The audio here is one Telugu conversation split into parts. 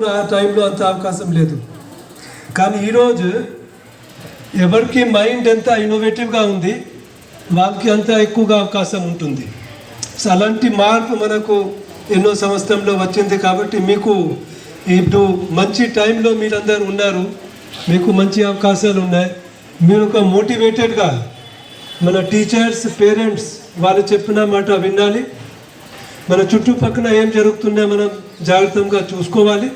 కూడా ఆ టైంలో అంత అవకాశం లేదు. కానీ ఈరోజు ఎవరికి మైండ్ ఎంత ఇన్నోవేటివ్గా ఉంది వాళ్ళకి అంత ఎక్కువగా అవకాశం ఉంటుంది. సో అలాంటి మార్పు మనకు ఎన్నో సంవత్సరంలో వచ్చింది. కాబట్టి మీకు ఇప్పుడు మంచి టైంలో మీరందరూ ఉన్నారు, మీకు మంచి అవకాశాలు ఉన్నాయి. మీరు ఒక మోటివేటెడ్గా మన టీచర్స్, పేరెంట్స్ వాళ్ళు చెప్పిన మాట వినాలి. మన చుట్టుపక్కల ఏం జరుగుతుందో మనం జాగ్రత్తగా చూసుకోవాలి.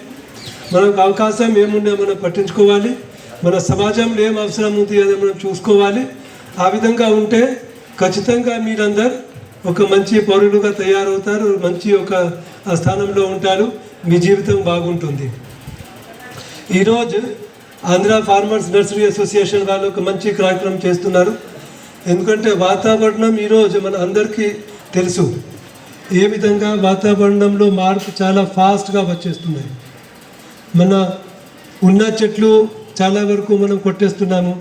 మనకు అవకాశం ఏమున్నా మనం పట్టించుకోవాలి. మన సమాజంలో ఏం అవసరం ఉంది అని మనం చూసుకోవాలి. ఆ విధంగా ఉంటే ఖచ్చితంగా మీరందరూ ఒక మంచి పౌరులుగా తయారవుతారు, మంచి ఒక స్థానంలో ఉంటారు, మీ జీవితం బాగుంటుంది. ఈరోజు ఆంధ్ర ఫార్మర్స్ నర్సరీ అసోసియేషన్ వాళ్ళు ఒక మంచి కార్యక్రమం చేస్తున్నారు. ఎందుకంటే వాతావరణం ఈరోజు మన అందరికీ తెలుసు ఏ విధంగా వాతావరణంలో మార్పు చాలా ఫాస్ట్గా వచ్చేస్తున్నాయి. మన ఉన్న చెట్లు చాలా వరకు మనం కొట్టేస్తున్నాము.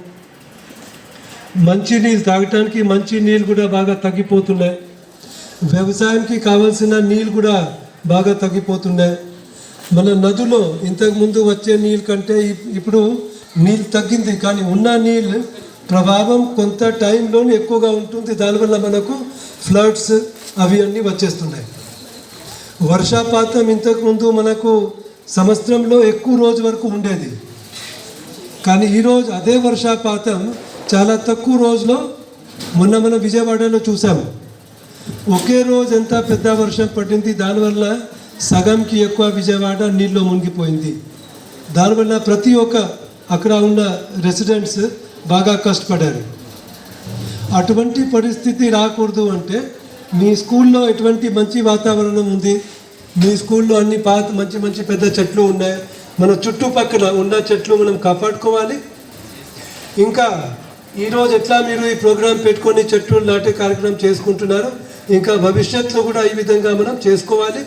మంచి నీళ్ళు తాగటానికి మంచి నీళ్ళు కూడా బాగా తగ్గిపోతున్నాయి. వ్యవసాయానికి కావాల్సిన నీళ్ళు కూడా బాగా తగ్గిపోతున్నాయి. మన నదులో ఇంతకుముందు వచ్చే నీళ్ళ కంటే ఇప్పుడు నీళ్ళు తగ్గింది, కానీ ఉన్న నీళ్ళు ప్రభావం కొంత టైంలోనే ఎక్కువగా ఉంటుంది. దానివల్ల మనకు ఫ్లడ్స్ అవి అన్నీ వచ్చేస్తున్నాయి. వర్షపాతం ఇంతకుముందు మనకు సంవత్సరంలో ఎక్కువ రోజు వరకు ఉండేది, కానీ ఈరోజు అదే వర్షపాతం చాలా తక్కువ రోజులో మనం విజయవాడలో చూసాము. ఒకే రోజు ఎంత పెద్ద వర్షం పడింది, దానివల్ల సగంకి ఎక్కువ విజయవాడ నీళ్ళలో మునిగిపోయింది. దానివల్ల ప్రతి ఒక్క అక్కడ ఉన్న రెసిడెంట్స్ బాగా కష్టపడారు. అటువంటి పరిస్థితి రాకూడదు అంటే మీ స్కూల్లో ఎటువంటి మంచి వాతావరణం ఉంది, మీ స్కూల్లో అన్ని మంచి మంచి పెద్ద చెట్లు ఉన్నాయి, మన చుట్టుపక్కల ఉన్న చెట్లు మనం కాపాడుకోవాలి. ఇంకా ఈరోజు ఎట్లా మీరు ఈ ప్రోగ్రాం పెట్టుకొని చెట్లు నాటే కార్యక్రమం చేసుకుంటున్నారు, ఇంకా భవిష్యత్తులో కూడా ఈ విధంగా మనం చేసుకోవాలి.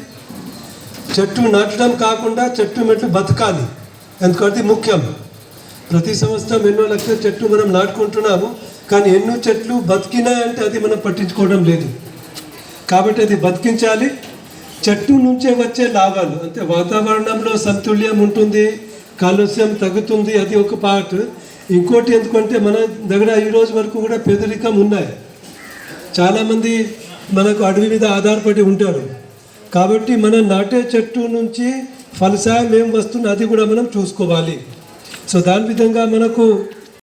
చెట్టు నాటడం కాకుండా చెట్టు మెట్లు బతకాలి, ఎందుకంటే ముఖ్యం. ప్రతి సంవత్సరం ఎన్నో లక్షల చెట్లు మనం నాటుకుంటున్నాము, కానీ ఎన్నో చెట్లు బతికినాయంటే అది మనం పట్టించుకోవడం లేదు. కాబట్టి అది బతికించాలి. చెట్టు నుంచే వచ్చే లాభాలు అంటే వాతావరణంలో సమతుల్యం ఉంటుంది, కాలుష్యం తగ్గుతుంది, అది ఒక పార్ట్. ఇంకోటి ఎందుకంటే మన దగ్గర ఈరోజు వరకు కూడా పేదరికం ఉన్నాయి. చాలామంది మనకు అడవి మీద ఆధారపడి ఉంటారు. కాబట్టి మనం నాటే చెట్టు నుంచి ఫలసాయం ఏం వస్తుందో అది కూడా మనం చూసుకోవాలి. సో దాని విధంగా మనకు